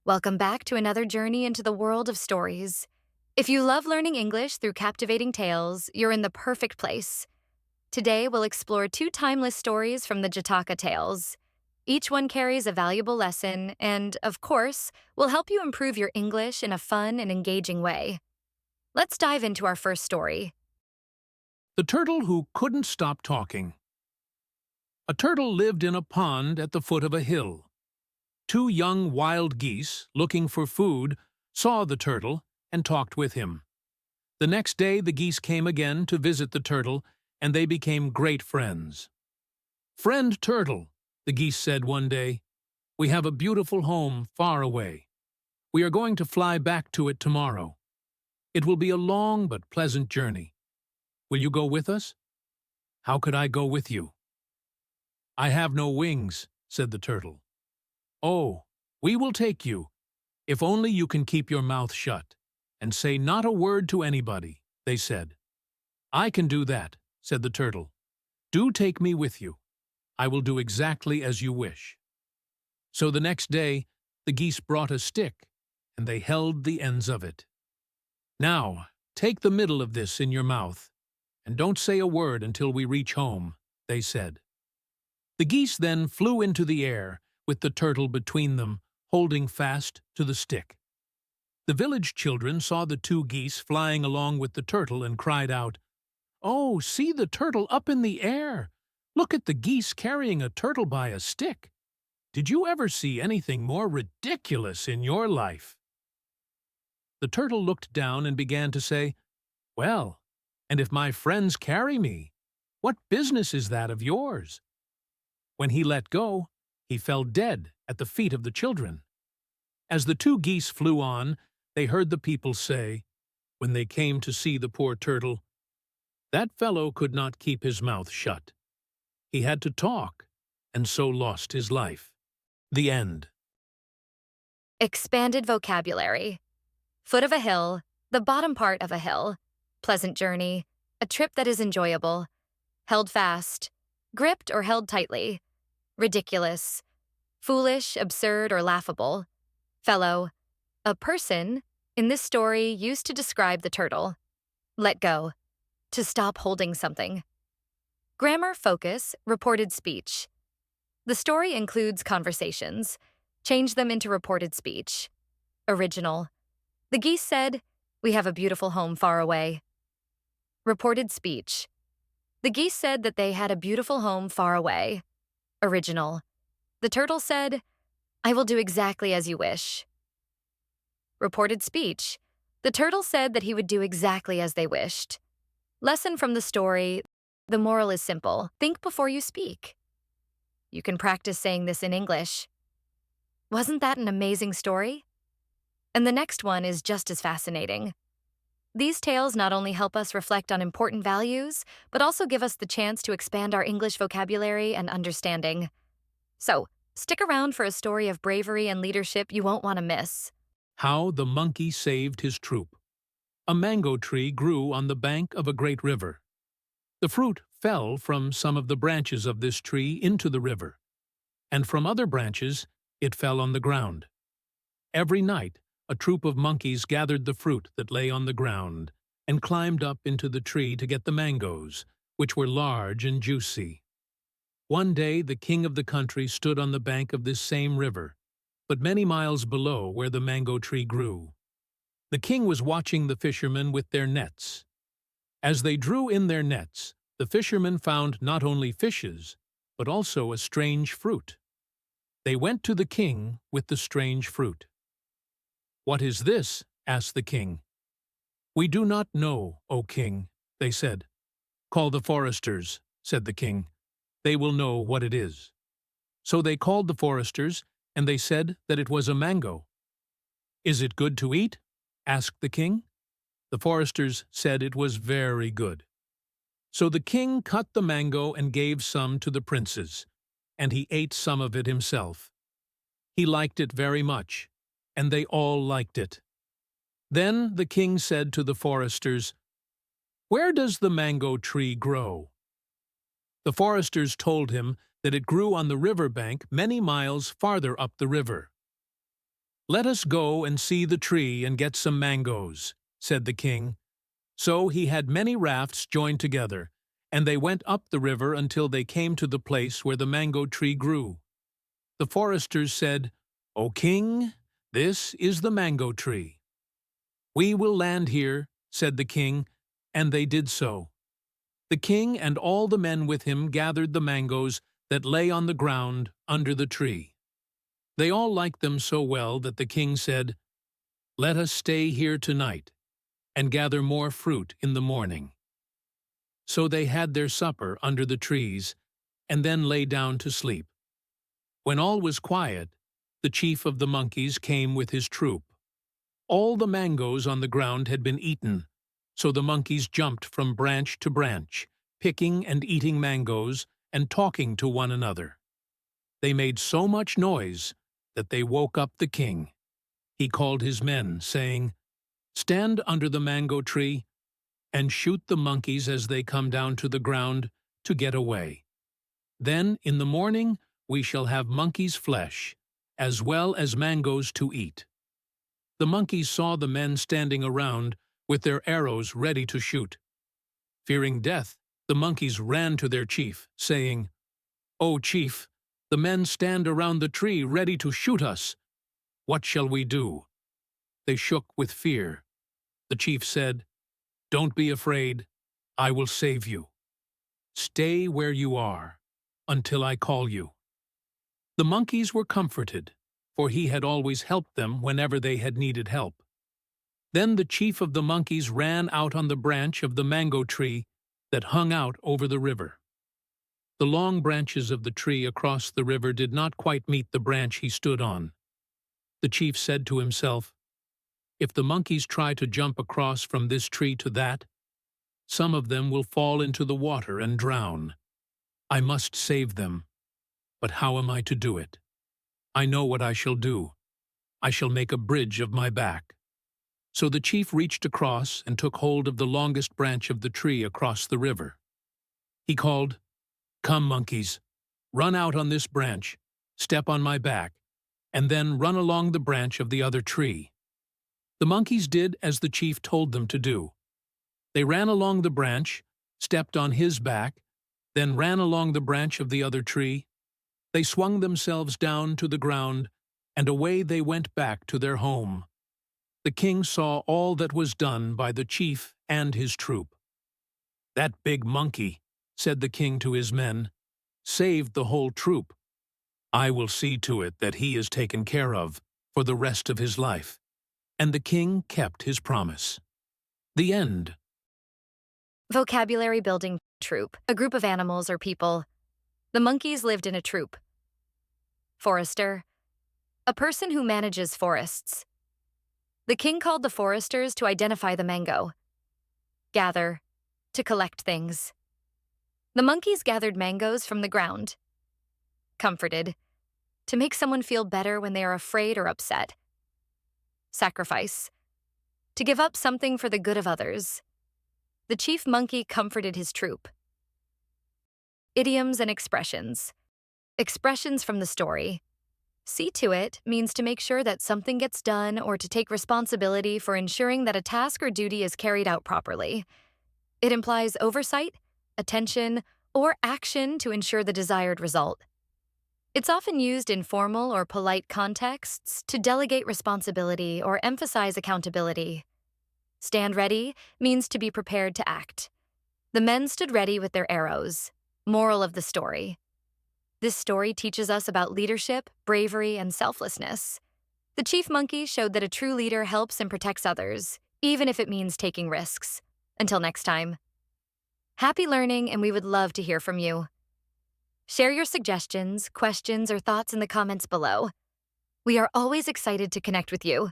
Welcome back to another journey into the world of stories. If you love learning English through captivating tales, you're in the perfect place. Today, we'll explore two timeless stories from the Jataka Tales. Each one carries a valuable lesson and, of course, will help you improve your English in a fun and engaging way. Let's dive into our first story. The Turtle Who Couldn't Stop Talking. A turtle lived in a pond at the foot of a hill. Two young wild geese, looking for food, saw the turtle and talked with him. The next day the geese came again to visit the turtle, and they became great friends. "Friend Turtle," the geese said one day, "we have a beautiful home far away. We are going to fly back to it tomorrow. It will be a long but pleasant journey. Will you go with us?" "How could I go with you?" "I have no wings," said the turtle. "Oh, we will take you, if only you can keep your mouth shut, and say not a word to anybody," they said. "I can do that," said the turtle. "Do take me with you. I will do exactly as you wish." So the next day, the geese brought a stick, and they held the ends of it. "Now, take the middle of this in your mouth, and don't say a word until we reach home," they said. The geese then flew into the air, with the turtle between them, holding fast to the stick. The village children saw the two geese flying along with the turtle and cried out, "Oh, see the turtle up in the air! Look at the geese carrying a turtle by a stick! Did you ever see anything more ridiculous in your life?" The turtle looked down and began to say, "Well, and if my friends carry me, what business is that of yours?" When he let go, he fell dead at the feet of the children. As the two geese flew on, they heard the people say, when they came to see the poor turtle, "That fellow could not keep his mouth shut. He had to talk, and so lost his life." The end. Expanded vocabulary. Foot of a hill, the bottom part of a hill. Pleasant journey, a trip that is enjoyable. Held fast, gripped or held tightly. Ridiculous, foolish, absurd, or laughable. Fellow, a person, in this story used to describe the turtle. Let go, to stop holding something. Grammar focus, reported speech. The story includes conversations. Change them into reported speech. Original. The geese said, "We have a beautiful home far away." Reported speech. The geese said that they had a beautiful home far away. Original. The turtle said, "I will do exactly as you wish." Reported speech. The turtle said that he would do exactly as they wished. Lesson from the story. The moral is simple. Think before you speak. You can practice saying this in English. Wasn't that an amazing story? And the next one is just as fascinating. These tales not only help us reflect on important values, but also give us the chance to expand our English vocabulary and understanding. So, stick around for a story of bravery and leadership you won't want to miss. How the Monkey Saved His Troop. A mango tree grew on the bank of a great river. The fruit fell from some of the branches of this tree into the river, and from other branches it fell on the ground. Every night a troop of monkeys gathered the fruit that lay on the ground and climbed up into the tree to get the mangoes, which were large and juicy. One day the king of the country stood on the bank of this same river, but many miles below where the mango tree grew. The king was watching the fishermen with their nets. As they drew in their nets, the fishermen found not only fishes, but also a strange fruit. They went to the king with the strange fruit. "What is this?" asked the king. "We do not know, O king," they said. "Call the foresters," said the king. "They will know what it is." So they called the foresters, and they said that it was a mango. "Is it good to eat?" asked the king. The foresters said it was very good. So the king cut the mango and gave some to the princes, and he ate some of it himself. He liked it very much, and they all liked it. Then the king said to the foresters, "Where does the mango tree grow?" The foresters told him that it grew on the river bank many miles farther up the river. "Let us go and see the tree and get some mangoes," said the king. So he had many rafts joined together, and they went up the river until they came to the place where the mango tree grew. The foresters said, "O king, this is the mango tree." "We will land here," said the king, and they did so. The king and all the men with him gathered the mangoes that lay on the ground under the tree. They all liked them so well that the king said, "Let us stay here tonight and gather more fruit in the morning." So they had their supper under the trees and then lay down to sleep. When all was quiet, the chief of the monkeys came with his troop. All the mangoes on the ground had been eaten, so the monkeys jumped from branch to branch, picking and eating mangoes and talking to one another. They made so much noise that they woke up the king. He called his men, saying, "Stand under the mango tree and shoot the monkeys as they come down to the ground to get away. Then in the morning we shall have monkey's flesh, as well as mangoes to eat." The monkeys saw the men standing around with their arrows ready to shoot. Fearing death, the monkeys ran to their chief, saying, "O chief, the men stand around the tree ready to shoot us. What shall we do?" They shook with fear. The chief said, "Don't be afraid. I will save you. Stay where you are until I call you." The monkeys were comforted, for he had always helped them whenever they had needed help. Then the chief of the monkeys ran out on the branch of the mango tree that hung out over the river. The long branches of the tree across the river did not quite meet the branch he stood on. The chief said to himself, "If the monkeys try to jump across from this tree to that, some of them will fall into the water and drown. I must save them. But how am I to do it? I know what I shall do. I shall make a bridge of my back." So the chief reached across and took hold of the longest branch of the tree across the river. He called, "Come, monkeys, run out on this branch, step on my back, and then run along the branch of the other tree." The monkeys did as the chief told them to do. They ran along the branch, stepped on his back, then ran along the branch of the other tree. They swung themselves down to the ground, and away they went back to their home. The king saw all that was done by the chief and his troop. "That big monkey," said the king to his men, "saved the whole troop. I will see to it that he is taken care of for the rest of his life." And the king kept his promise. The end. Vocabulary building troop, a group of animals or people. The monkeys lived in a troop. Forester, a person who manages forests. The king called the foresters to identify the mango. Gather, to collect things. The monkeys gathered mangoes from the ground. Comforted, to make someone feel better when they are afraid or upset. Sacrifice, to give up something for the good of others. The chief monkey comforted his troop. Idioms and expressions. Expressions from the story. See to it means to make sure that something gets done or to take responsibility for ensuring that a task or duty is carried out properly. It implies oversight, attention, or action to ensure the desired result. It's often used in formal or polite contexts to delegate responsibility or emphasize accountability. Stand ready means to be prepared to act. The men stood ready with their arrows. Moral of the story. This story teaches us about leadership, bravery, and selflessness. The chief monkey showed that a true leader helps and protects others, even if it means taking risks. Until next time. Happy learning, and we would love to hear from you. Share your suggestions, questions, or thoughts in the comments below. We are always excited to connect with you.